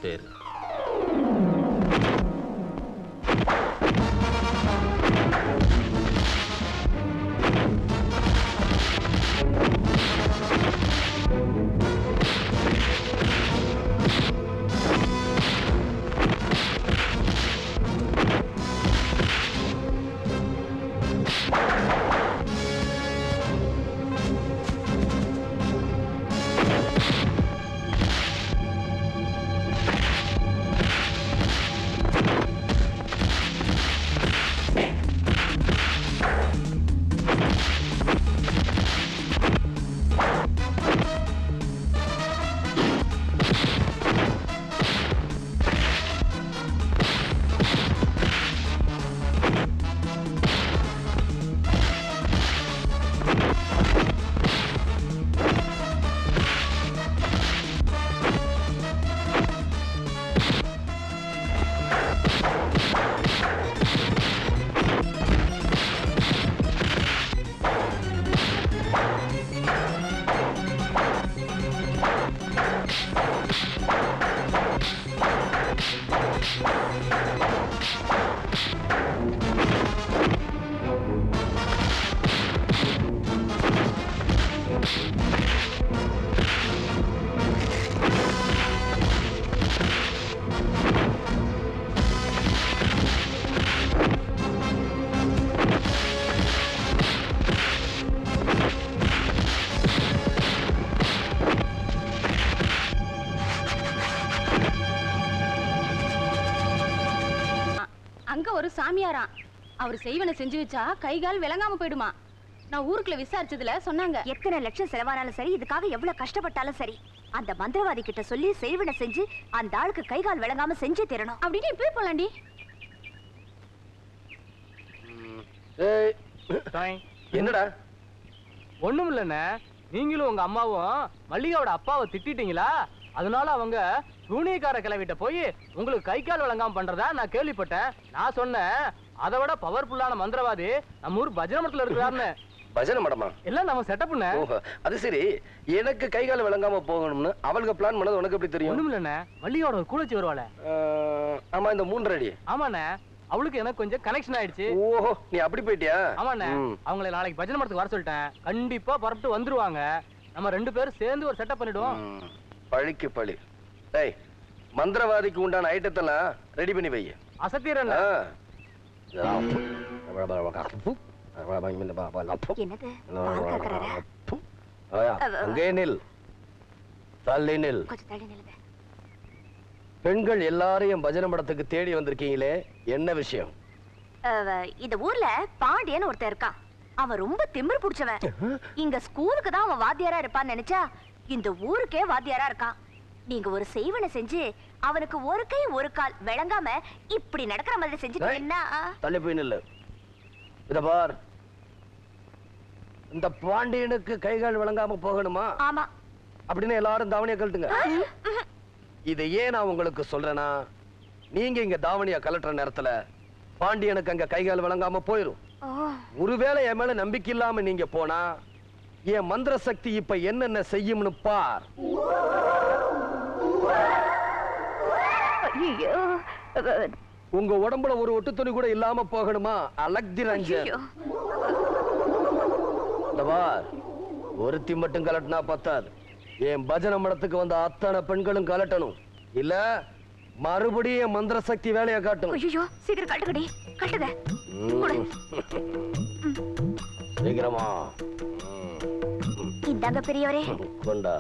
பேர். அங்க ஒரு சாமியாரா, அவர் செய்வன செஞ்சு வச்சா கை கால் விளங்காம போயிடுமா. நான் ஊருக்குள்ள விசாரிச்சதுல சொன்னாங்க. எத்தனை லட்சம் செலவானாலும் சரி, இதுக்காக எவ்வளவு கஷ்டப்பட்டாலும் சரி, அந்த மந்திரவாதி கிட்ட சொல்லி செய்வன செஞ்சு அந்த ஆளுக்கு கை கால் விளங்காம செஞ்சே தரணும் அப்படின்னு இப்பவே போலாண்டி. என்னடா? ஒண்ணும் இல்லண்ணே, நீங்களும் உங்க அம்மாவும் மல்லிகாவோட அப்பாவை திட்டிட்டீங்களா, அதனால அவங்க சூனியக்கார கிளவிட்ட போய் உங்களுக்கு கை கால் வழங்காம பண்றதா நான் கேள்விப்பட்டேன். நான் சொன்னேன், அதை விட பவர்ஃபுல்லான மந்திரவாதி நம்ம ஊர் பஜனை மடத்துல இருக்கிறாருன்னு. பஜனை மடமா? எல்லாம் நம்ம செட்டப்ண்ணே. அது சரி, எனக்கு கை கால் விளங்காம போகணும்னு அவளுக்கு பிளான் பண்ணது உனக்கு எப்படி தெரியும்? ஒண்ணும் இல்லண்ணே, மல்லிகாவோட ஒரு கூலச்சி வருவாள. ஆமா, இந்த 3 அடி. ஆமாண்ணே, அவளுக்கு எனக்கு கொஞ்சம் கனெக்ஷன் ஆயிடுச்சு. ஓஹோ, நீ அப்படி போயிட்டியா? ஆமாண்ணே, அவங்களை நாளைக்கு பஜனை மடத்துக்கு வர சொல்லிட்டேன். கண்டிப்பா புறப்பட்டு வந்துருவாங்க. நம்ம 2 பேரும் சேர்ந்து ஒரு செட்டப் பண்ணிடுவோம். பழிக்கு பழி. டேய், மந்திரவாதிக்கு உண்டான ஐட்டத்தெல்லாம் ரெடி பண்ணி வை. அசத்திரன். பெண்கள் எல்லாரையும் பஜனை மடத்துக்கு தேடி வந்திருக்கீங்களே, என்ன விஷயம்? இந்த ஊர்ல பாண்டியன் ஒருத்தன் இருக்கான். அவன் ரொம்ப திமிரு புடிச்சவன். இங்க ஸ்கூலுக்கு தான் அவன் வாத்தியாரா இருப்பான்னு நினைச்சா இந்த ஊருக்கே வாத்தியாரா இருக்கான். நீங்க ஒரு செய்வனை செஞ்சு அவனுக்கு ஒரு கை ஒரு கால் விளங்காம இப்படி நடக்கிற மாதிரி செஞ்சுட்டீங்கன்னா தள்ளி போய் நில்லு. இத பார், இந்த பாண்டியனுக்கு கைகால் விளங்காம போகணுமா? ஆமா. அப்படின்னு எல்லாரும் தாவணியை கழட்டுங்க. இதை ஏன் நான் உங்களுக்கு சொல்றேன்னா, நீங்க இங்க தாவணியை கலட்டுற நேரத்துல பாண்டியனுக்கு அங்க கைகால் விளங்காம போயிரும். ஒருவேளை என் மேல நம்பிக்கை இல்லாம நீங்க போனா என் மந்திர சக்தி இப்ப என்னென்ன செய்யும்னு பார். உங்க உடம்புல ஒரு ஒட்டு துணி கூட இல்லாம போகணுமா? அலக்தி ரஞ்சன். ஒருத்தி மட்டும் கலட்டினா பத்தாது. என் பஜனை மடத்துக்கு வந்த அத்தனை பெண்களும் கலட்டணும். இல்ல மறுபடியும் மந்திர சக்தி வேலையை காட்டும். சீக்கிரம் கட்டுக்கடி, கட்டுத. சீக்கிரமா. இந்தாங்க பெரியவரே. கொண்டா.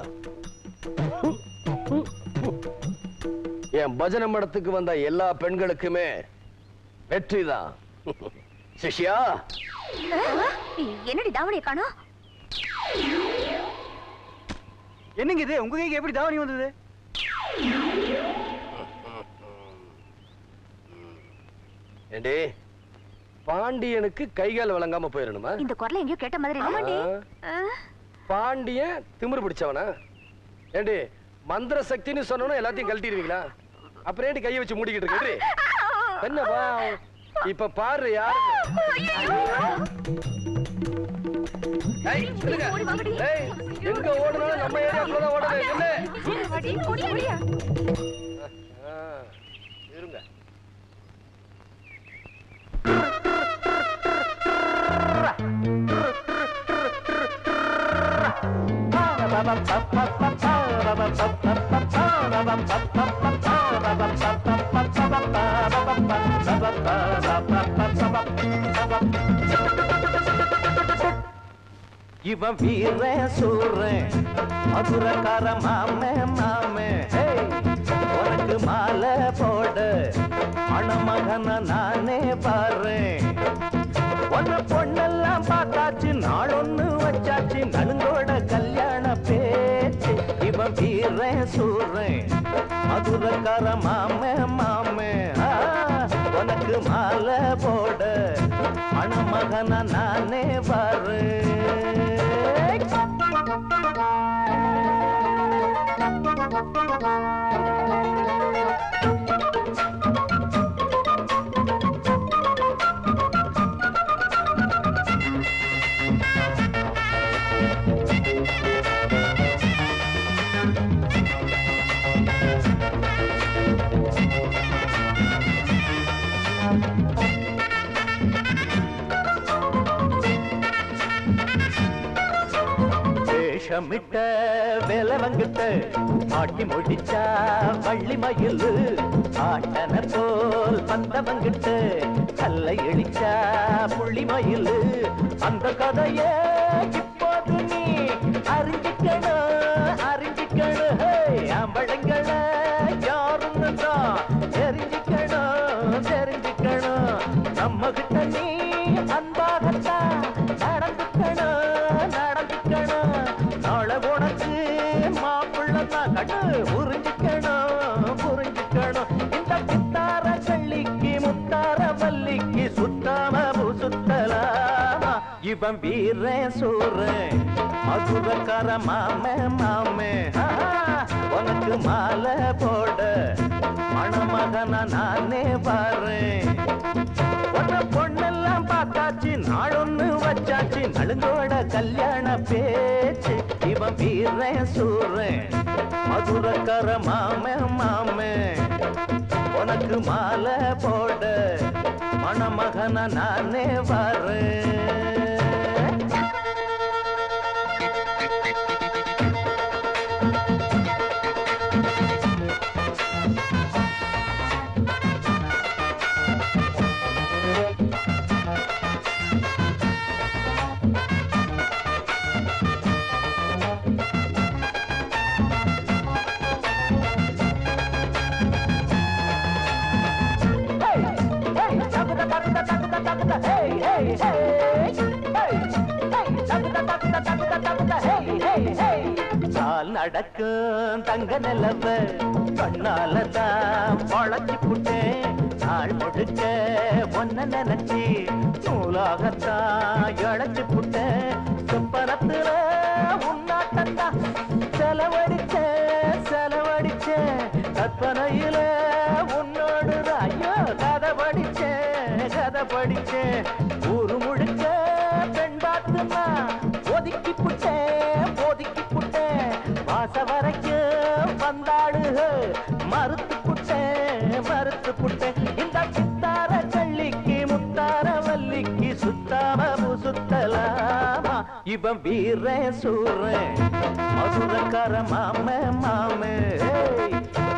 என் பஜனை மடத்துக்கு வந்த எல்லா பெண்களுக்குமே வெற்றிதான். சிஷ்யா, என்னடி தாவணியை காணோம்? என்னங்க இது, உங்க கைக்கு எப்படி தாவணி வந்தது? ஏண்டி, பாண்டியனுக்கு கைகால் வழங்காம போயிடணுமா? இந்த குரலை எங்கேயோ கேட்ட மாதிரி. பாண்டியன் திமிரு பிடிச்சவனா? ஏண்டி, மந்திர சக்தின்னு சொன்னோம் எல்லாத்தையும் கழட்டிடுவீங்களா? அப்புறம் ஏண்டி கையை வச்சு மூடிக்கிட்டு இருக்கு? என்னப்பா இப்ப பாரு யாரு? எங்க ஓடுனாலும் நம்ம ஏரியாக்குள்ளதான் ஓடணும். இவன் வீர சூரன் மதுரக்கார மாமே மாமே உனக்கு மாலை போட மணமகன நானே பாரு ஒன்னு பொண்ணெல்லாம் பார்த்தாச்சு நாளொன்னு வச்சாச்சு நலுங்கோட கல்யாண பேச்சு இவன் வீர சூரன் மதுரக்கார மாமே மாமே உனக்கு மாலை போட மணமகன நானே பாரு வேஷமிட்ட வேலவங்கிட்ட ஆட்டி முடிச்சா வள்ளி மயில் ஆட்டன போல் பந்தவங்கிட்ட கல்லை இழிச்சா புள்ளி மயில் அந்த கதையே இப்போது நீ அறிஞ்சிக்கணும் அறிஞ்சிக்கணும் ஆம்பளங்கள யாருன்னு தான் தெரிஞ்சிக்கணும் தெரிஞ்சிக்கணும் நம்ம கிட்ட நீ அன்பாகத்தான் நடந்துக்கணும் நடந்துக்கணும் நாளை உனக்கு மாப்பிள்ளதான் கண்ணு புரிஞ்சுக்கணும் புரிஞ்சுக்கணும் இந்த முத்தார கள்ளிக்கு முத்தார மல்லிக்கு சுத்தாம சுத்தலாமா இவன் வீர சூரன் மதுரக்கார மாமே மாமே உனக்கு மாலை போட மணமகனா நானே பாரு ஒன்ன பொண்ணெல்லாம் பார்த்தாச்சு நாளொன்னு வச்சாச்சு நலுங்கோட கல்யாண பேச்சு இவன் வீர சூரன் மதுரக்கார மாமே மாமே உனக்கு மாலை போட மணமகனா நானே பாரு கால் நடக்கும் தங்க நிலவ கண்ணாலதான் பழச்சி புட்டேன் நாள் முழுக்க ஒன்ன நினைச்சி நூலாகத்தான் இழைச்சி புட்டேன் சொப்பனத்துல உன்னாட்டந்தான் செலவடிச்சேன் செலவடிச்சேன் கற்பனையில உன்னோடு ஐயோ கதை படிச்சேன் ஊரு முழுக்க பெண் பார்த்துமா ஒதுக்கி புட்டேன் வாச வரைக்கும் வந்தாடு மறுத்து புட்டேன் இந்த சித்தார கள்ளிக்கு முத்தார வல்லிக்கு சுத்தாம சுத்தலாமா இவன் வீர சூரன் மதுரக்கார மாமே மாமே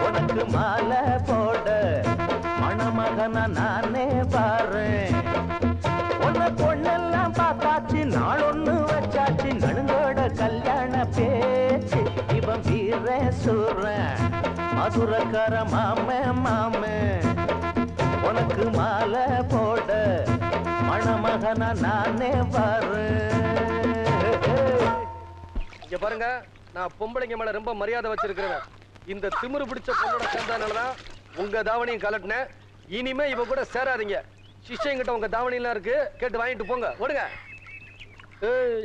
உனக்கு மாலை போட மணமகனா நானே பாரு உன்ன பொண்ணெல்லாம் பார்த்தாச்சு நாளொன்னு வச்சாச்சு நடுங்கோட கல்யாண பேச்சு இவன் வீர சூரன் மதுரக்கார மாமே மாமே உனக்கு மாலை போட மணமகனா நானே பாரு இங்க பாருங்க, நான் பொம்பளைங்க மேல ரொம்ப மரியாதை வச்சிருக்கிறேன். இந்த திமிரு பிடிச்ச பொண்ணோட சேர்ந்ததுனாலதான் உங்க தாவணியும் கலட்டினேன். இனிமே இவ கூட சேராதீங்க. சிஷ்யங்கிட்ட உங்க தாவணிலாம் இருக்கு, கேட்டு வாங்கிட்டு போங்க. ஓடுங்க.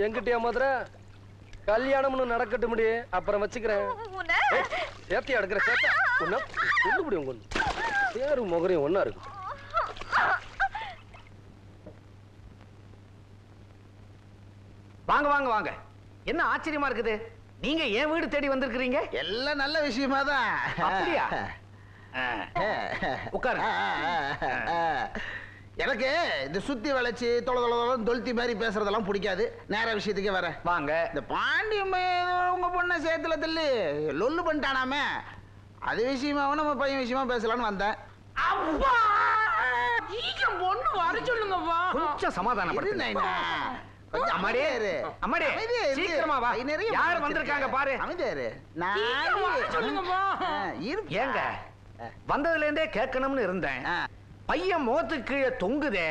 எங்கிட்டயா மதுரை கல்யாணம்னு நடக்கட்டு முடி, அப்புறம் வச்சுக்கிறேன். சேத்தியா எடுக்கிற சேத்த ஒன்னா சொல்லு முடியும். உங்க சேரும் முகரையும் ஒன்னா இருக்கு. வாங்க வாங்க வாங்க. என்ன ஆச்சரியமா இருக்குது, நீங்க ஏன் வீடு தேடி வந்திருக்கிறீங்க? எல்லாம் நல்ல விஷயமா தான். அப்படியா? உட்காரு. எனக்கு இந்த சுத்தி வளைச்சு தொழுத்தி மாதிரி பேசுறதெல்லாம் பிடிக்காது. நேர விஷயத்துக்கே வர வாங்க. இந்த பாண்டியம் உங்க பொண்ணை சேத்துல தள்ளி லொல்லு பண்ணிட்டானாமே, அது விஷயமாவும் நம்ம பையன் விஷயமா பேசலாம்னு வந்தேன். அப்பா சீக்கிரம் பொண்ணு வர சொல்லுங்கப்பா. கொஞ்சம் சமாதானப்படுத்து நைனா. கொஞ்சம் அம்மாடியே அமைதியா இரு. அம்மாடியே அமைதியா இரு. சீக்கிரமா வா. கை நிறைய யார் பணம் வந்திருக்காங்க பாரு. அமைதியா இரு. சீக்கிரம் வர சொல்லுங்கப்பா. ஏங்க வந்ததுல இருந்தே கேட்கணும்னு இருந்தேன். பையன் முகத்துக்கு கீழே தொங்குதே,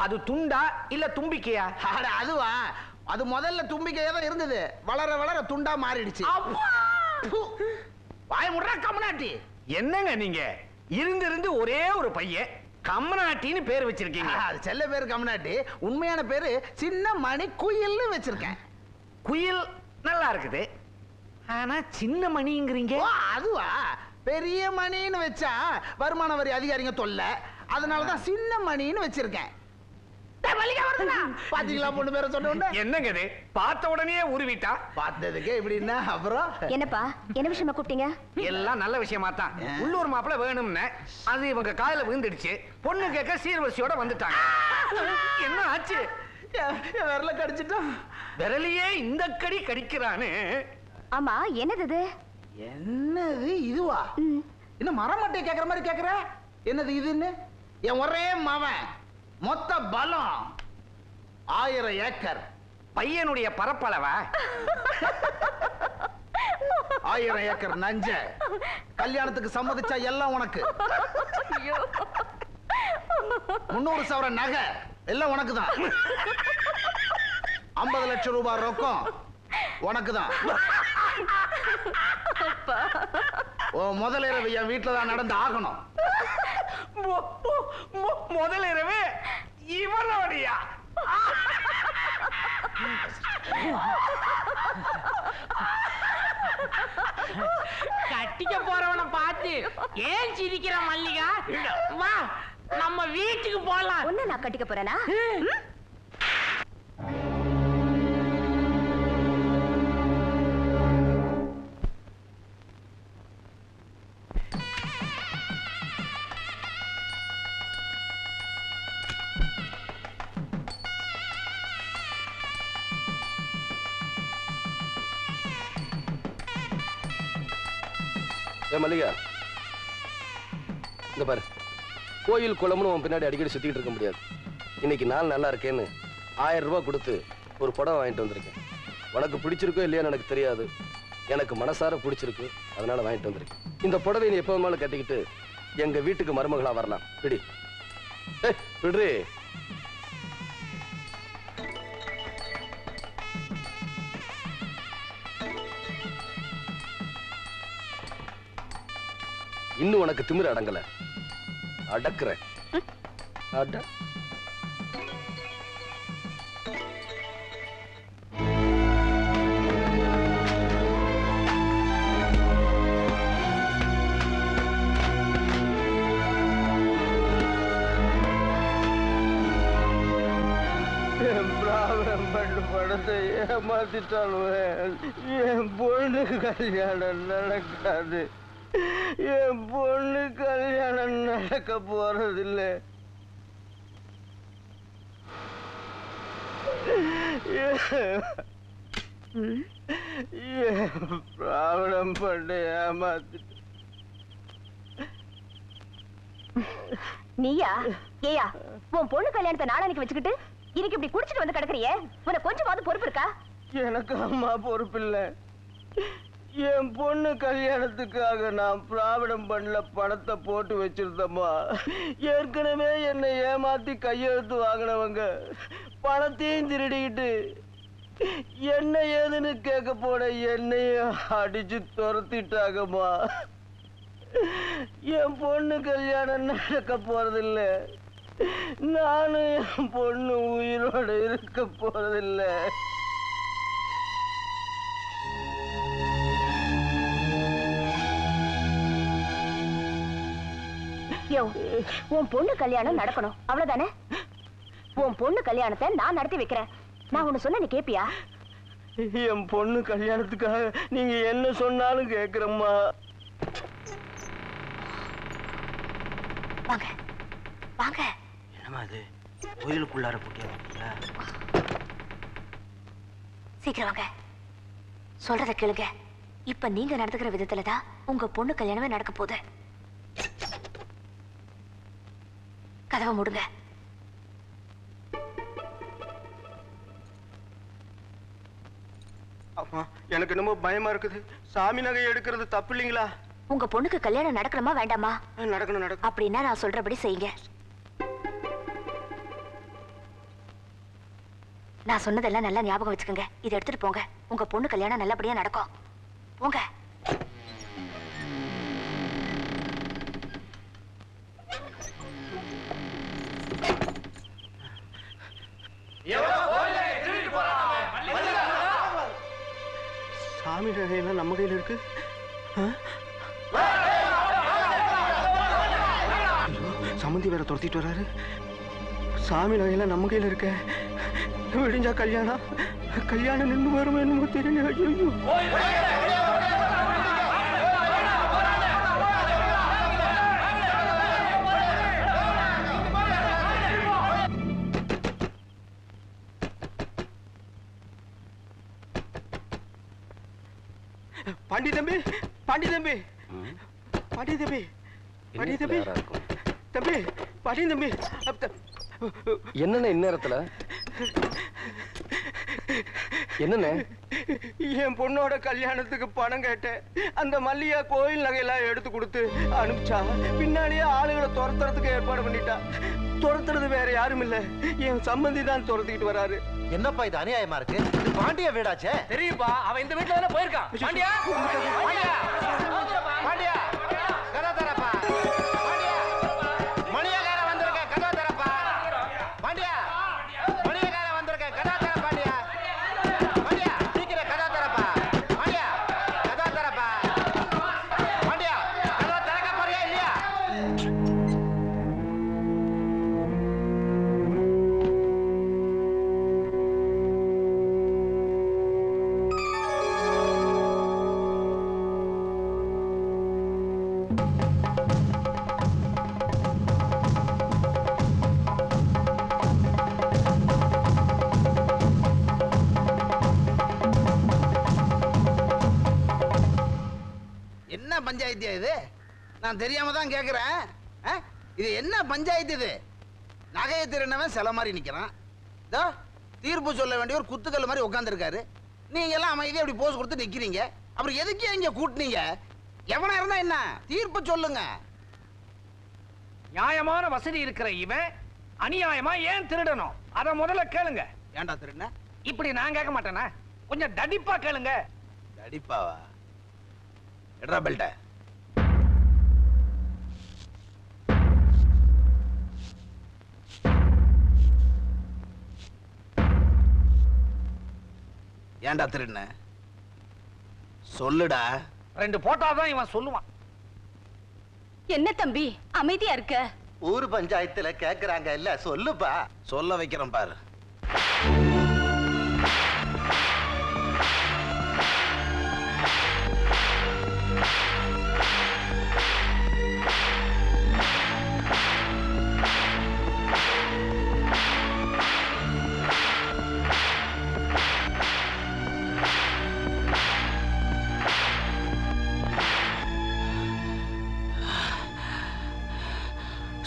அது துண்டா இல்ல தும்பிக்கையா? அட அதுவா, அது முதல்ல தும்பிக்கையா தான் இருந்தது, வளர வளர துண்டா மாறிடுச்சு. வாய முடுறா கம்மனாட்டி. என்னங்க நீங்க இருந்து ஒரே ஒரு பையன் கம்மனாட்டின்னு பேர் வச்சிருக்கீங்க. அது செல்ல பேரு கம்மனாட்டி, உண்மையான பேரு சின்ன மணி குயில்னு வச்சிருக்கேன். குயில் நல்லா இருக்குது, ஆனா சின்ன மணிங்கிறீங்க. அதுவா, பெரிய மணின்னு வச்சா வருமான வரி அதிகாரிங்க தொல்லை, அதனாலதான் சின்ன மணின்னு வச்சிருக்கேன். பாத்தீங்களா பொண்ணு பேரை சொன்ன? என்னங்க இது பார்த்த உடனே உருவிட்டா? பார்த்ததுக்கே இப்படின்னா அப்புறம் என்னப்பா, என்ன விஷயமா கூப்பிட்டீங்க? எல்லாம் நல்ல விஷயமா தான். உள்ளூர் மாப்பிள்ள வேணும்னு அது இவங்க காயில விழுந்துடுச்சு. பொண்ணு கேட்க சீர்வரிசையோட வந்துட்டாங்க. என்ன ஆச்சு? விரல கடிச்சிட்டோம். விரலையே இந்த கடி கடிக்கிறான்னு. ஆமா, என்னது இது? என்னது இதுவா? என்ன மரமட்டையை கேக்குற மாதிரி கேக்குற? என்னது இதுன்னு? என் ஒரே மவன், மொத்த பலம் 1000 ஏக்கர். பையனுடைய பரப்பளவ 1000 ஏக்கர் நஞ்ச. கல்யாணத்துக்கு சம்மதிச்சா எல்லாம் உனக்கு. 300 சவரன் நகை எல்லாம் உனக்கு தான். 50 லட்சம் ரூபாய் ரொக்கம் உனக்கு தான். முதல் இரவு என் வீட்டுல தான் நடந்து ஆகணும். முதல் இரவு இவனோடியா? கட்டிக்க போறவனை பார்த்து ஏன் சிரிக்கிற மல்லிகா? வா நம்ம வீட்டுக்கு போலாம். ஒண்ணு நான் கட்டிக்க போறேனா? மல்லிகா, இந்த பாரு, கோயில் குளம்னு உன் பின்னாடி அடிக்கடி சுத்திட்டு இருக்க முடியாது. இன்னைக்கு நாள் நல்லா இருக்கேன்னு 1000 ரூபாய் கொடுத்து ஒரு புடவை வாங்கிட்டு வந்திருக்கேன். உனக்கு பிடிச்சிருக்கோ இல்லையான்னு எனக்கு தெரியாது, எனக்கு மனசார பிடிச்சிருக்கு, அதனால வாங்கிட்டு வந்திருக்கேன். இந்த புடவை நீ எப்போ வேணாலும் கட்டிக்கிட்டு எங்க வீட்டுக்கு மருமகளா வரலாம். பிடி. விடுறி. இன்னும் உனக்கு திமிரு அடங்கல, அடக்குற. அட படத்தை ஏமாத்திட்டாலும் என் பொண்ணு கல்யாணம் நடக்காது. என் பொண்ணு கல்யாணம் நடக்க போறதில்லை. பிராவணம் பண்ண ஏமாத்திட்டு. நீயா? ஏயா, உன் பொண்ணு கல்யாணத்தை நாளானிக்கு வச்சுக்கிட்டு இன்னைக்கு இப்படி குடிச்சிட்டு வந்து கிடக்குறியே, உனக்கு கொஞ்சமாவது பொறுப்பு இருக்கா? எனக்கு அம்மா பொறுப்பு இல்ல. என் பொண்ணு கல்யாணத்துக்காக நான் பிராவிடம் பண்ணல பணத்தை போட்டு வச்சிருந்தம்மா. ஏற்கனவே என்னை ஏமாத்தி கையெழுத்து வாங்கினவங்க பணத்தையும் திருடிக்கிட்டு என்ன ஏதுன்னு கேட்க போன என்னையும் அடிச்சு துரத்திட்டாங்கம்மா. என் பொண்ணு கல்யாணம் நடக்க போறதில்ல. நானும் என் பொண்ணு உயிரோட இருக்க போறதில்ல. உன் பொண்ணு கல்யாணம் நடக்கணும், அவ்வளவுதானே? உன் பொண்ணு கல்யாணத்தை நான் நடத்தி வைக்கிறேன். நான் ஒண்ணு சொன்ன நீ கேப்பியா? என் பொண்ணு கல்யாணத்துக்காக நீங்க என்ன சொன்னாலும் கேக்குறம்மா. வாங்க வாங்க. என்னமா அது கோயிலுக்குள்ளார போட்டியா? சீக்கிரம் வாங்க. சொல்றத கேளுங்க. இப்ப நீங்க நடந்துக்கிற விதத்துலதான் உங்க பொண்ணு கல்யாணமே நடக்க போகுது. கதவை மூடுங்க. அம்மா, எனக்கு என்னமோ பயமா இருக்குது. சாமி நகை எடுக்கிறது தப்பு இல்லைங்களா? உங்க பொண்ணுக்கு கல்யாணம் நடக்கணுமா வேண்டாமா? நடக்கணும் நடக்கும். அப்படின்னா நான் சொல்றபடி செய்யுங்க. நான் சொன்னதெல்லாம் நல்லா ஞாபகம் வச்சுக்கோங்க. இதை எடுத்துட்டு போங்க. உங்க பொண்ணு கல்யாணம் நல்லபடியா நடக்கும். போங்க. சாமி நகையெல்லாம் நம்ம கையில இருக்கு. சம்மந்தி வேற துரத்திட்டு வராரு. சாமி நகையெல்லாம் நம்ம கையில இருக்க. விடிஞ்சா கல்யாணம் நின்று வரும் என்னமோ தெரியல. ஐயோ, பாண்டி தம்பி பாண்டி தம்பி பாண்டி தம்பி பாண்டி தம்பி தம்பி பாண்டி தம்பி. என்னண்ணே இந்நேரத்துல? என்னண்ணே? என் பொண்ணோட கல்யாணத்துக்கு பணம் கேட்டேன். அந்த மல்லிகா கோயில் நகையெல்லாம் எடுத்து கொடுத்து அனுப்பிச்சா. பின்னாடியே ஆளுகளை துரத்துறதுக்கு ஏற்பாடு பண்ணிட்டா. துரத்துறது வேற யாரும் இல்ல, என் சம்பந்தி தான் துரத்திக்கிட்டு வராரு. என்னப்பா இது அநியாயமா இருக்கு? இது பாண்டிய வீடாச்சே. தெரியுப்பா, அவன் இந்த வீட்டுல தானே போயிருக்கான். பாண்டியா பாண்டியா பாண்டியா கதா தரப்பா. பாண்டியா மணியக்கார வந்திருக்க, கதா தரப்பா. பாண்டியா மணியக்கார வந்திருக்க, கதா தர. பாண்டியா பாண்டியா சீக்கிரம் கதா தரப்பா. பாண்டியா கதா தரப்பா. பாண்டியா கதா திறக்க போறியா இல்லையா? என்ன பஞ்சாயத்து இது? நான் தெரியாம தான் கேக்குறேன். இது என்ன பஞ்சாயத்து இது? நகையை திருநவன் சில மாதிரி நிக்கிறான். இதோ தீர்ப்பு சொல்ல வேண்டிய ஒரு குத்துக்கல் மாதிரி உட்காந்துருக்காரு. நீங்க எல்லாம் அமைதியா அப்படி போஸ் கொடுத்து நிக்கிறீங்க. அப்புறம் எதுக்கு இங்க கூட்டினீங்க? எவனா இருந்தா என்ன, தீர்ப்பு சொல்லுங்க. நியாயமான வசதி இருக்கிற இவன் அநியாயமா ஏன் திருடணும்? அத முதல்ல கேளுங்க. ஏன்டா திருண்ண? இப்படி நான் கேட்க மாட்டேனா? கொஞ்சம் தடிப்பா கேளுங்க. அடிப்பாவா? எட்ரா பெல்ட்ட. ஏன்டா திருண்ண? சொல்லுடா. 2 போட்டாதான் இவன் சொல்லுவான். என்ன தம்பி அமைதியா இருக்க? ஊர் பஞ்சாயத்துல கேக்குறாங்க இல்ல, சொல்லுப்பா. சொல்ல வைக்கிறேன் பாரு.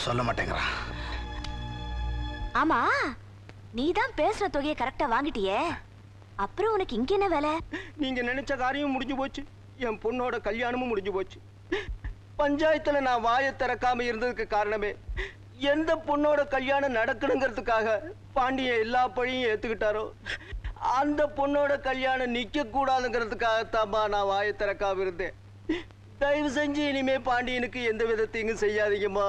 சொல்ல மாட்டேங்கிறான். ஆமா, நீதான் பேசுற தொகையை கரெக்டா வாங்கிட்டியே, அப்புறம் உனக்கு இங்க என்ன வேலை? நீங்க நினைச்ச காரியம் முடிஞ்சு போச்சு. என் பொண்ணோட கல்யாணமும் முடிஞ்சு போச்சு. பஞ்சாயத்துல நான் வாயை திறக்காம இருந்ததுக்கு காரணமே எந்த பொண்ணோட கல்யாணம் நடக்கணுங்கிறதுக்காக பாண்டிய எல்லா பழியும் ஏத்துக்கிட்டாரோ அந்த பொண்ணோட கல்யாணம் நிக்க கூடாதுங்கிறதுக்காகத்தாமா நான் வாயை திறக்காம இருந்தேன். தயவு செஞ்சு இனிமே பாண்டியனுக்கு எந்த விதத்தையும் செய்யாதீங்கம்மா.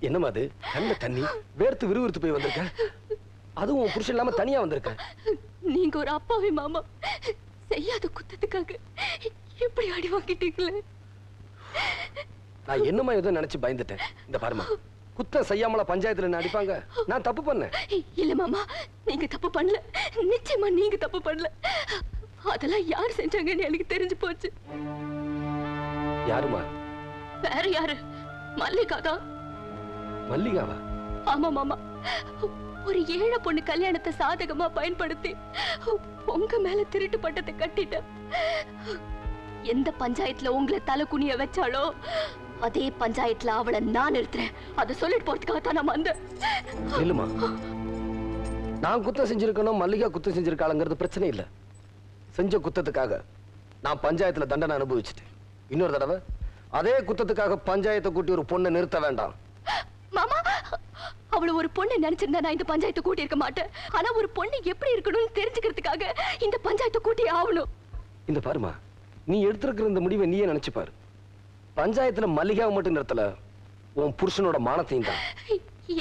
என்னமா அது? கண்ணுல தண்ணி, வேர்த்து விறுவிறுத்து போய் வந்திருக்க. அதுவும் உன் புருஷன் இல்லாம தனியா வந்திருக்க. நீங்க ஒரு அப்பாவி மாமா, செய்யாத குத்தத்துக்காக எப்படி அடி வாங்கிட்டீங்களே. நான் என்னமா ஏதோ நினைச்சு பயந்துட்டேன். இந்த பாருமா, குத்தம் செய்யாமல பஞ்சாயத்துல என்ன அடிப்பாங்க? நான் தப்பு பண்ணேன். இல்ல மாமா, நீங்க தப்பு பண்ணல. நிச்சயமா நீங்க தப்பு பண்ணல. அதெல்லாம் யார் செஞ்சாங்கன்னு எனக்கு தெரிஞ்சு போச்சு. யாருமா? வேற யாரு? மல்லிகா தான். மல்லிகாவா? ஆமா மாமா, ஒரு ஏழை பொண்ணு கல்யாணத்தை சாதகமா பயன்படுத்தி உங்க மேல திருட்டு பட்டத்தை கட்டிட்ட. எந்த பஞ்சாயத்துல உங்களை தலை குனிய வச்சாலோ அதே பஞ்சாயத்துல அவளை நான் நிறுத்துறேன். அதை சொல்லிட்டு போறதுக்காக தான் நான் வந்தேன். இல்லம்மா, நான் குத்தம் செஞ்சிருக்கணும், மல்லிகா குத்தம் செஞ்சிருக்காளுங்கிறது பிரச்சனை இல்ல. செஞ்ச குத்தத்துக்காக நான் பஞ்சாயத்துல தண்டனை அனுபவிச்சுட்டேன். இன்னொரு தடவை அதே குத்தத்துக்காக பஞ்சாயத்தை கூட்டி ஒரு பொண்ணை நிறுத்த வேண்டாம். மாமா, அவளை ஒரு பொண்ணு நினைச்சிருந்தா நான் இந்த பஞ்சாயத்தை கூட்டி இருக்க மாட்டேன். ஆனா ஒரு பொண்ணு எப்படி இருக்கணும்னு தெரிஞ்சுக்கிறதுக்காக இந்த பஞ்சாயத்தை கூட்டி ஆகணும். இந்த பாருமா, நீ எடுத்திருக்கிற இந்த முடிவை நீயே நினைச்சு பாரு. பஞ்சாயத்துல மல்லிகாவை மட்டும் நிறுத்தல, உன் புருஷனோட மானத்தையும் தான்.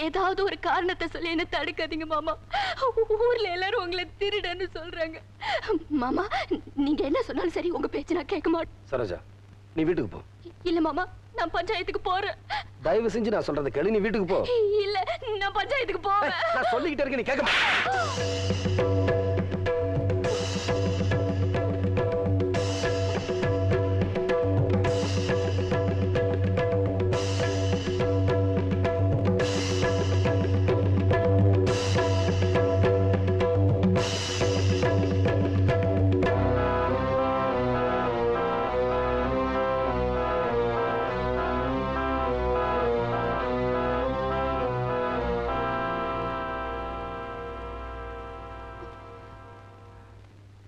ஏதாவது ஒரு காரணத்தை சொல்லி என்ன தடுக்காதீங்க மாமா. ஊர்ல எல்லாரும் உங்களை திருடன்னு சொல்றாங்க. மாமா, நீங்க என்ன சொன்னாலும் சரி, உங்க பேச்சு நான் கேட்க மாட்டேன். சரோஜா, நீ வீட்டுக்கு போ. இல்ல மாமா, நான் பஞ்சாயத்துக்கு போறேன். தயவு செஞ்சு நான் சொல்றதை கேளு, நீ வீட்டுக்கு போ. இல்ல, நான் பஞ்சாயத்துக்கு போறேன். நான் சொல்லிக்கிட்டே இருக்கேன், நீ கேட்க மாட்டே.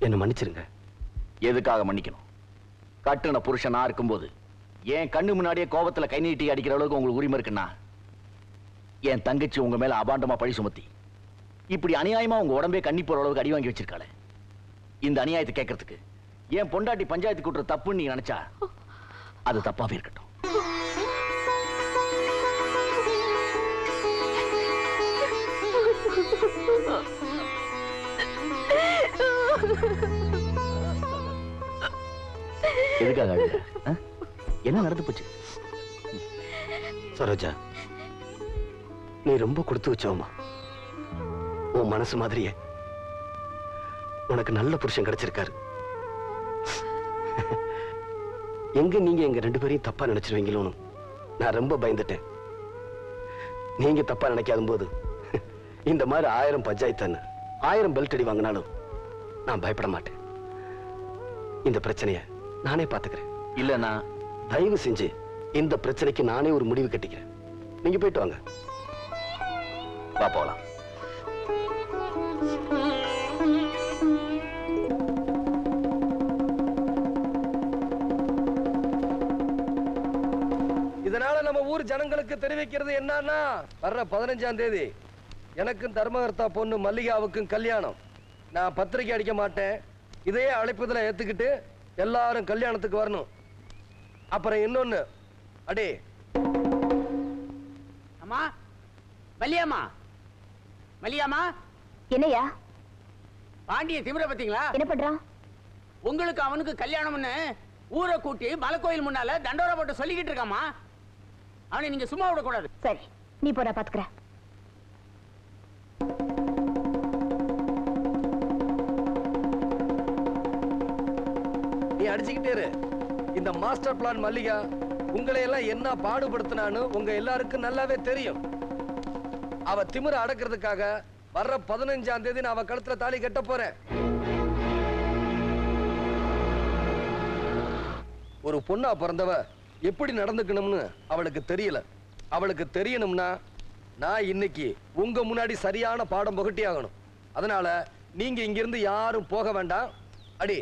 என்ன மன்னிச்சிருங்க. எதுக்காக மன்னிக்கணும்? கட்டுன புருஷனா இருக்கும்போது என் கண்ணு முன்னாடியே கோபத்துல கை நீட்டி அடிக்கிற அளவுக்கு உங்களுக்கு உரிமை இருக்குன்னா, என் தங்கச்சி உங்க மேல அபாண்டமா பழி சுமத்தி இப்படி அநியாயமா உங்க உடம்பே கண்ணி போற அளவுக்கு அடி வாங்கி வச்சிருக்காளே, இந்த அநியாயத்தை கேட்கறதுக்கு என் பொண்டாட்டி பஞ்சாயத்து கூட்டுற தப்புன்னு நீங்க நினைச்சா அது தப்பாவே இருக்கட்டும். எதுக்காக அழுத? என்ன நடந்து போச்சு? சரோஜா, நீ ரொம்ப கொடுத்து வச்சோமா. உன் மனசு மாதிரியே உனக்கு நல்ல புருஷன் கிடைச்சிருக்காரு. எங்க நீங்க எங்க ரெண்டு பேரையும் தப்பா நினைச்சிருவீங்களோன்னு நான் ரொம்ப பயந்துட்டேன். நீங்க தப்பா நினைக்காத போது இந்த மாதிரி 1000 பஞ்சாயத்து 1000 பெல்ட் அடி வாங்கினாலும் நான் பயப்பட மாட்டேன். இந்த பிரச்சனைய நானே பாத்துக்கிறேன். இல்லன்னா தயவு செஞ்சு இந்த பிரச்சனைக்கு நானே ஒரு முடிவு கட்டிக்கிறேன். நீங்க போயிட்டு வாங்க. வா போலாம். இதனால நம்ம ஊர் ஜனங்களுக்கு தெரிவிக்கிறது என்னன்னா, வர்ற 15ஆம் தேதி எனக்கும் தர்மகர்த்தா பொண்ணு மல்லிகாவுக்கும் கல்யாணம். நான் பத்திரிக்கை அடிக்க மாட்டேன். இதே அழைப்புதல ஏத்துக்கிட்டு எல்லாரும் கல்யாணத்துக்கு வரணும். அப்புறம் இன்னொன்னு, அடே அம்மா, மல்லியாமா, மல்லியாமா. என்னையா? பாண்டிய திமிர பாத்தீங்களா? என்ன பண்றான்? உங்களுக்கு அவனுக்கு கல்யாணம்னு ஊரை கூட்டி மலை கோயில் முன்னால தண்டோரா போட்டு சொல்லிக்கிட்டு இருக்காமா. அவனை நீங்க சும்மா விடக்கூடாது. சரி, நீ போற பாத்துக்கிறேன். நீ அடிச்சுக்கிட்டே இரு. இந்த மாஸ்டர் பிளான் மல்லிகா உங்களை எல்லாம் என்ன பாடுபடுத்தினான்னு உங்க எல்லாருக்கும் நல்லாவே தெரியும். அவ திமிர அடக்கிறதுக்காக வர்ற 15ஆம் தேதி நான் அவ கழுத்துல தாலி கட்ட போறேன். ஒரு பொண்ணா பிறந்தவ எப்படி நடந்துக்கணும்னு அவளுக்கு தெரியல. அவளுக்கு தெரியணும்னா நான் இன்னைக்கு உங்க முன்னாடி சரியான பாடம் புகட்டி ஆகணும். அதனால நீங்க இங்கிருந்து யாரும் போக வேண்டாம். அடி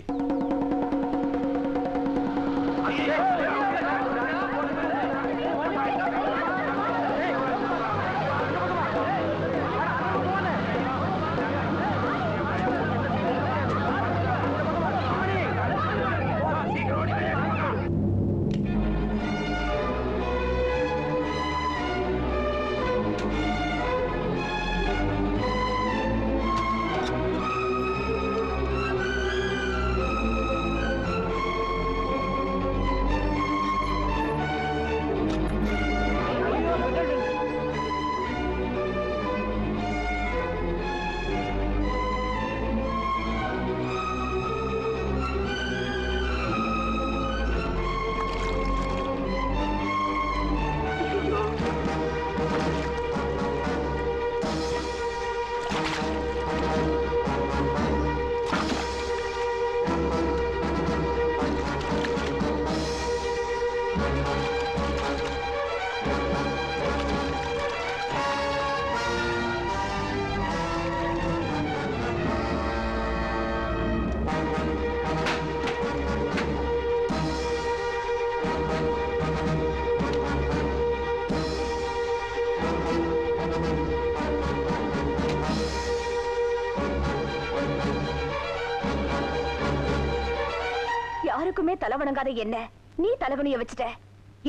யாருக்குமே தலை வணங்காத என்ன நீ தலைவனிய வச்சுட்ட.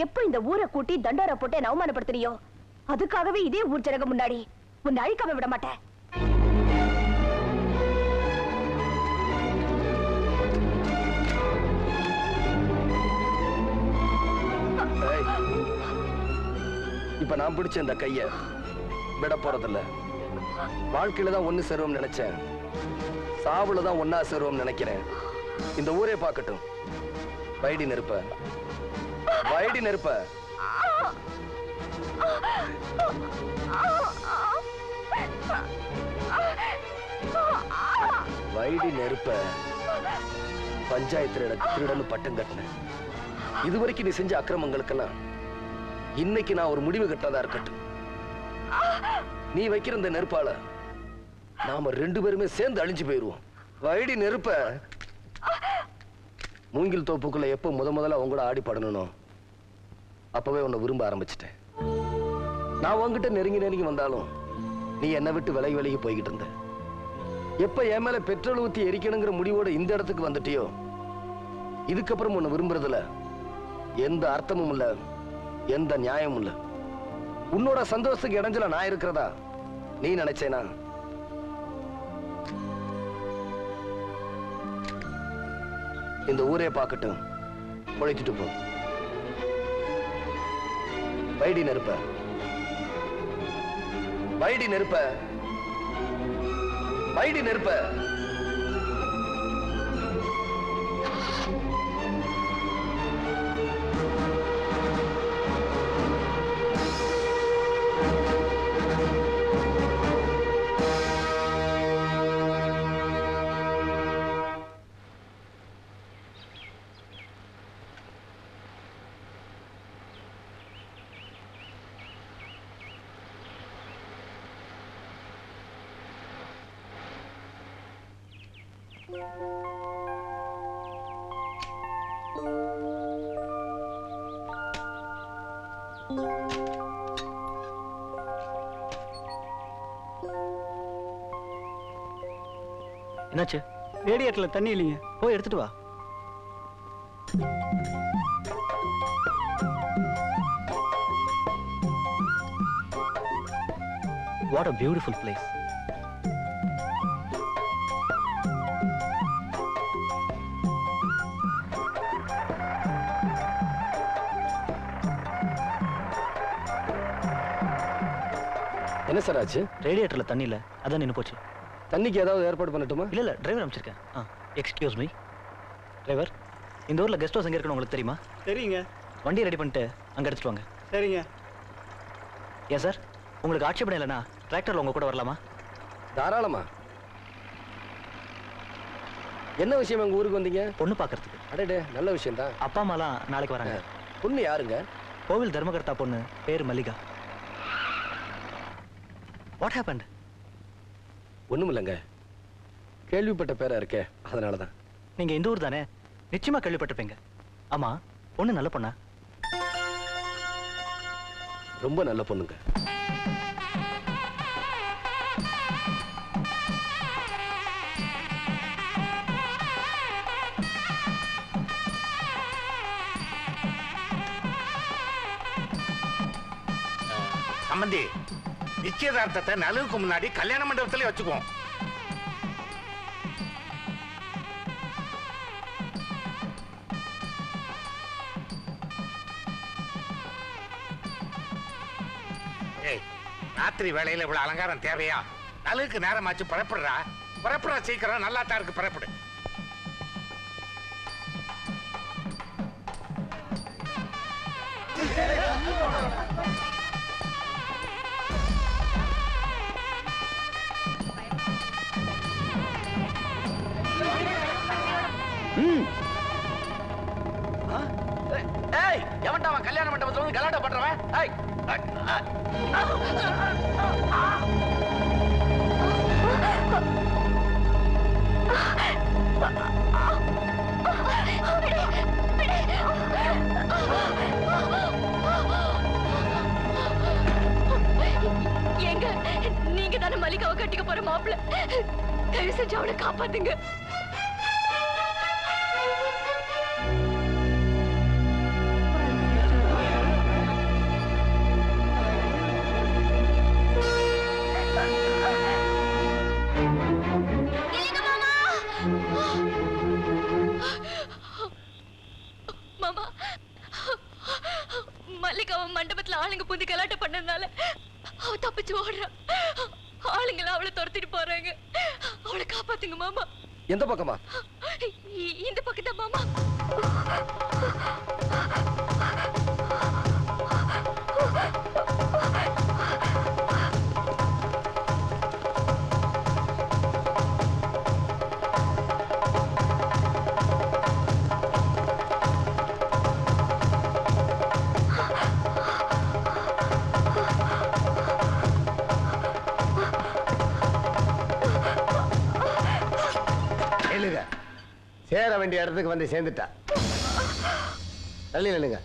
எப்ப இந்த ஊரை கூட்டி தண்டோரா போட்டு என்ன அவமானப்படுத்தினியோ அதுக்காகவே இதே ஊர் ஜனங்க முன்னாடி உன்னை அழிக்காம விட மாட்டேன். இப்ப நான் பிடிச்ச இந்த கைய விட போறதில்ல. வாழ்க்கையில தான் ஒண்ணு சேருவோம் நினைச்சேன், சாவுல தான் ஒன்னா சேருவோம் நினைக்கிறேன். இந்த ஊரே பார்க்கட்டும். வைடி நெருப்ப, வைடி நெருப்ப. வைடி நெருப்ப பஞ்சாயத்துல திருடன்னு பட்டம் கட்டினேன். இதுவரைக்கும் நீ செஞ்ச அக்கிரமங்களுக்கெல்லாம் இன்னைக்கு நான் ஒரு முடிவு கட்டதா இருக்கட்டும். நீ வைக்கிற இந்த நெருப்பால நாம 2 பேருமே சேர்ந்து அழிஞ்சு போயிருவோம். வைடி நெருப்ப. மூங்கில் தோப்புக்குள்ள எப்ப முதல்ல அவங்க கூட ஆடி படணும் அப்பவே உன்னை விரும்ப ஆரம்பிச்சிட்டேன். நான் உன்கிட்ட நெருங்கி வந்தாலும் நீ என்னை விட்டு விலகி போய்கிட்டு இருந்த. எப்ப என் மேல பெட்ரோல் ஊத்தி எரிக்கணுங்கிற முடிவோட இந்த இடத்துக்கு வந்துட்டியோ இதுக்கப்புறம் உன்னை விரும்புறதுல எந்த அர்த்தமும் இல்ல, எந்த நியாயமும் இல்ல. உன்னோட சந்தோஷத்துக்கு இடைஞ்சல நான் இருக்கிறதா நீ நினைச்சேனா? இந்த ஊரே பார்க்கட்டும், பொழைச்சிட்டு போ. வைடி நெருப்ப, வைடி நெருப்ப, வைடி நெருப்ப. என்னாச்சு? ரேடியேட்டர்ல தண்ணி இல்லைங்க, போய் எடுத்துட்டு வா. What a beautiful place. என்ன சார் ஆச்சு? ரேடியேட்டர்ல தண்ணி இல்ல, அதான் நின்னு போச்சு. தண்ணிக்கு ஏதாவது ஏற்பாடு பண்ணட்டுமா? இல்ல டிரைவர் அனுப்பிச்சிருக்கேன். எக்ஸ்கியூஸ் மீ டிரைவர், இந்த ஊர்ல கெஸ்ட் ஹவுஸ் எங்க இருக்குன்னு உங்களுக்கு தெரியுமா? சரிங்க. வண்டி ரெடி பண்ணிட்டு அங்க எடுத்துட்டு வாங்க. சரிங்க. ஏன் சார், உங்களுக்கு ஆட்சேபணம் இல்லைன்னா டிராக்டர்ல உங்க கூட வரலாமா? தாராளமா. என்ன விஷயம் எங்க ஊருக்கு வந்தீங்க? பொண்ணு பாக்குறதுக்கு. அடடே, நல்ல விஷயம் தான். அப்பா அம்மாலாம் நாளைக்கு வராங்க. பொண்ணு யாருங்க? கோவில் தர்மகர்த்தா பொண்ணு, பேரு மல்லிகா. What happened? ஒண்ணுமில்லைங்க, கேள்விப்பட்ட பேரா இருக்கே, அதனாலதான். நீங்க இந்த ஊர் தானே, நிச்சயமா கேள்விப்பட்டிருப்பீங்க. ஆமா, பொண்ணு நல்ல பொண்ணா? ரொம்ப நல்ல பொண்ணுங்க. சம்பந்தி, நிச்சயதார்த்தத்தை நலுவுக்கு முன்னாடி கல்யாண மண்டபத்திலே வச்சுக்குவோம். ஏய், ராத்திரி வேளையில இவ்வளவு அலங்காரம் தேவையா? நலுவுக்கு நேரமாச்சு, புறப்படுறா சீக்கிரம். நல்லா தான் இருக்கு, புறப்படு. ஏய், எவன்டா அவன் கல்யாண மண்டபத்துல வந்து கலாட்டா பண்றவன்? ஏய், ஏங்க, நீங்க தானே மல்லிகாவை கட்டிக்க போற மாப்பிள்ள. தயவு செஞ்சு அவளை காப்பாத்துங்க. மாமா, மல்லிகாவை மண்டபத்துல ஆளுங்க புந்தி கலாட்ட பண்ணதுனால அவ தப்பிச்சு ஓடுறா. ஆளுங்கள அவளை துரத்திட்டு போறாங்க. அவளை காப்பாத்துங்க மாமா. எந்த பக்கமா? இந்த பக்கம் தான் மாமா. சேர வேண்டிய இடத்துக்கு வந்து சேர்ந்துட்டா. தள்ளி நில்லுங்க.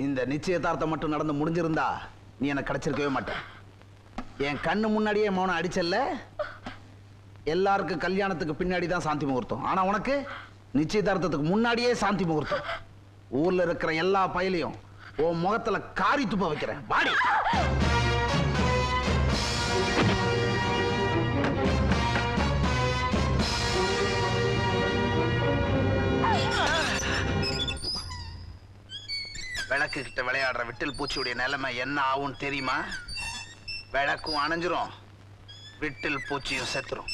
இந்த நிச்சயதார்த்தம் மட்டும் நடந்து முடிஞ்சிருந்தா நீ எனக்கு கிடைச்சிருக்கவே மாட்டேன். என் கண்ணு முன்னாடியே மௌனம் அடிச்சல்ல. எல்லாருக்கும் கல்யாணத்துக்கு பின்னாடி தான் சாந்தி முகூர்த்தம். ஆனா உனக்கு நிச்சயதார்த்தத்துக்கு முன்னாடியே சாந்தி முகூர்த்தம். ஊர்ல இருக்கிற எல்லா பயலையும் உன் முகத்துல காரி துப்ப வைக்கிறேன். பாடி விளக்கு கிட்ட விளையாடுற விட்டில் பூச்சியுடைய நிலைமை என்ன ஆகும் தெரியுமா? விளக்கும் அணைஞ்சிரும், விட்டில் பூச்சியும் செத்துரும்.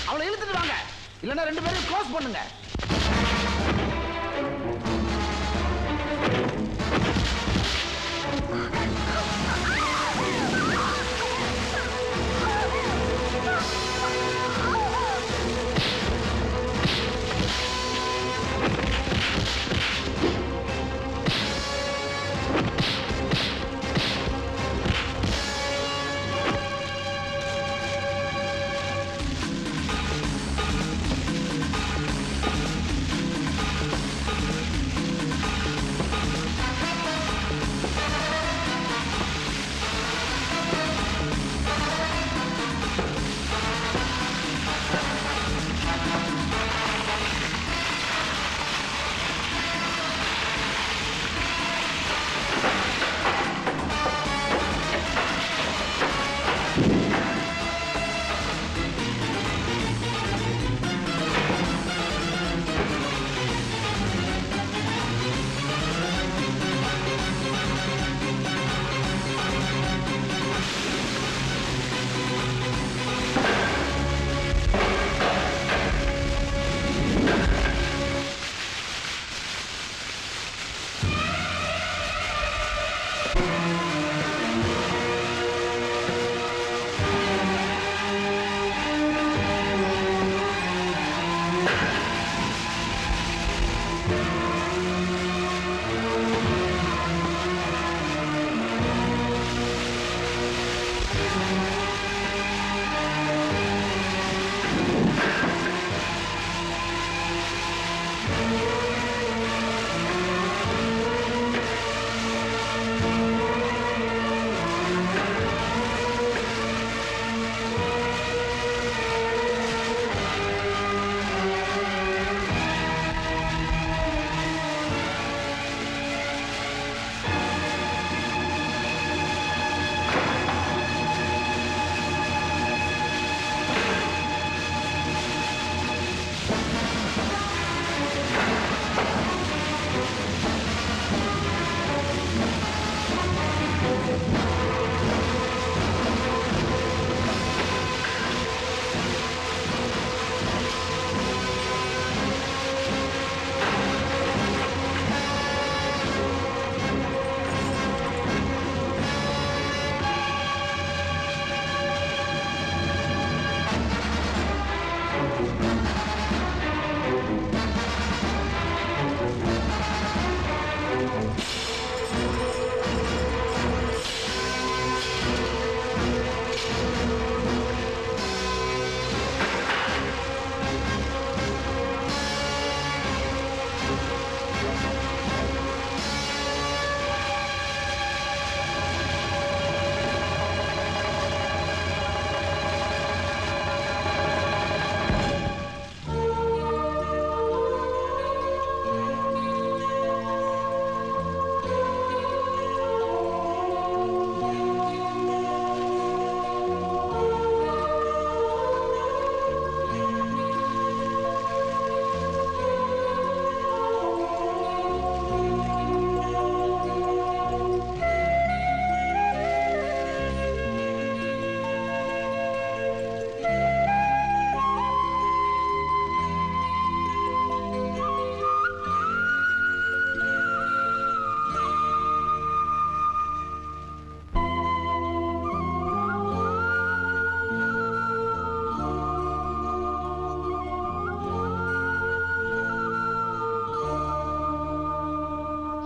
அவளை இழுத்துட்டு வாங்க, இல்லன்னா ரெண்டு பேரும் க்ளோஸ் பண்ணுங்க.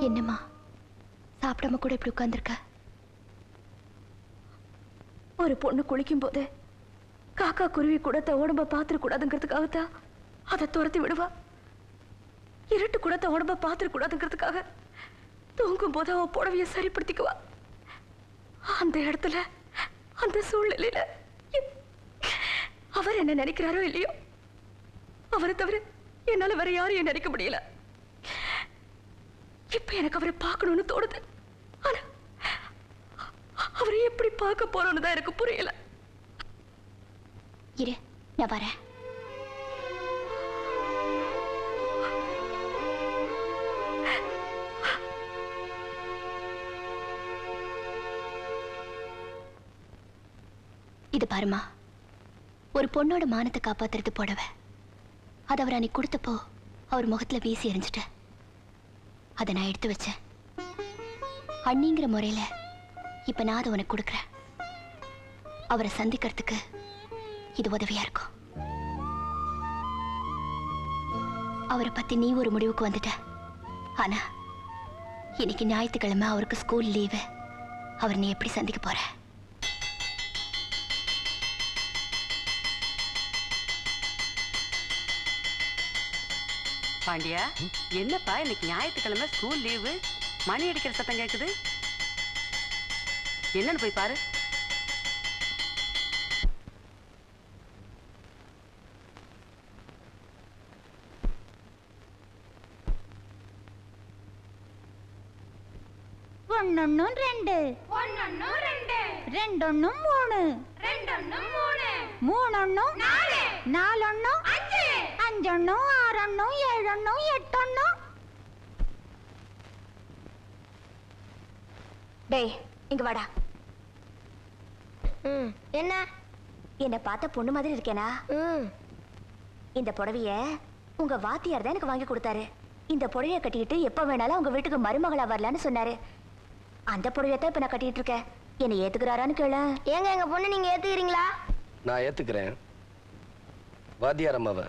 என்னம்மா சாப்பிடாம கூட இப்படி உட்கார்ந்திருக்க? ஒரு பொண்ணு குளிக்கும் போது காக்கா குருவி கூட உடம்ப பாத்திர கூடாதுங்கிறதுக்காகத்தான் அதை துரத்தி விடுவா. இருட்டு கூட உடம்ப பாத்திர கூடாதுங்கிறதுக்காக தூங்கும் போது அவன் புடவைய சரிப்படுத்திக்குவா. அந்த இடத்துல அந்த சூழ்நிலையில அவர் என்ன நினைக்கிறாரோ இல்லையோ, அவரை தவிர என்னால வேற யாரையும் நினைக்க முடியல. இப்ப எனக்கு அவரை பார்க்கணும்னு தோணுது. ஆனா அவரை எப்படி பார்க்க போறோம்னு தான் எனக்கு புரியல. இரு, நான் வரேன். இது பாருமா, ஒரு பொண்ணோட மானத்தை காப்பாத்துறது புடவை. அது அவர் அன்னைக்கு கொடுத்தப்போ அவர் முகத்துல வீசி எறிஞ்சிட்ட. அதை நான் எடுத்து வச்சேன். அண்ணிங்கிற முறையில இப்ப நான் அதை உனக்கு கொடுக்குறேன். அவரை சந்திக்கிறதுக்கு இது உதவியா இருக்கும். அவரை பத்தி நீ ஒரு முடிவுக்கு வந்துட்ட. ஆனா இன்னைக்கு ஞாயிற்றுக்கிழமை அவருக்கு ஸ்கூல் லீவு. அவர் நீ எப்படி சந்திக்க போற? பாண்டியா, என்னப்பா இன்னைக்கு ஞாயிற்றுக்கிழமை ஸ்கூல் லீவு, மணி அடிக்கிற சத்தம் கேக்குது. என்னன்னு போய் பாரு. ஒன்னொன்னும் ரெண்டு, ரெண்டொன்னும் மூணு, மூணொன்னும் நாலொன்னும் அஞ்சொன்னும் ஆறொன்னும் ஏழொன்னும் எட்டொன்னும். டேய், இங்க வாடா. என்ன என்ன பார்த்த பொண்ணு மாதிரி இருக்கேனா? இந்த புடவைய உங்க வாத்தியார் தான் எனக்கு வாங்கி கொடுத்தாரு. இந்த புடவைய கட்டிக்கிட்டு எப்ப வேணாலும் உங்க வீட்டுக்கு மருமகளா வரலான்னு சொன்னாரு. அந்த புடவையத்தான் இப்ப நான் கட்டிட்டு இருக்கேன். என்ன ஏத்துக்கிறாரான்னு கேளு. ஏங்க எங்க பொண்ணு நீங்க ஏத்துக்கிறீங்களா? நான் ஏத்துக்கிறேன். வாத்தியார் அம்மாவை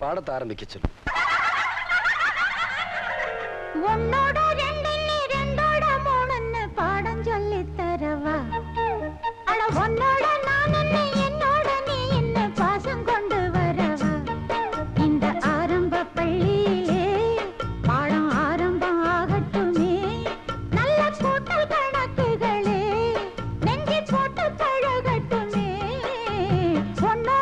பாடத்தை ஆரம்பிக்க சொல்லு. ஒன்னோட ரெண்டு, ரெண்டோட மூணுன்னு பாடம் சொல்லி தரவா? அட ஒண்ணு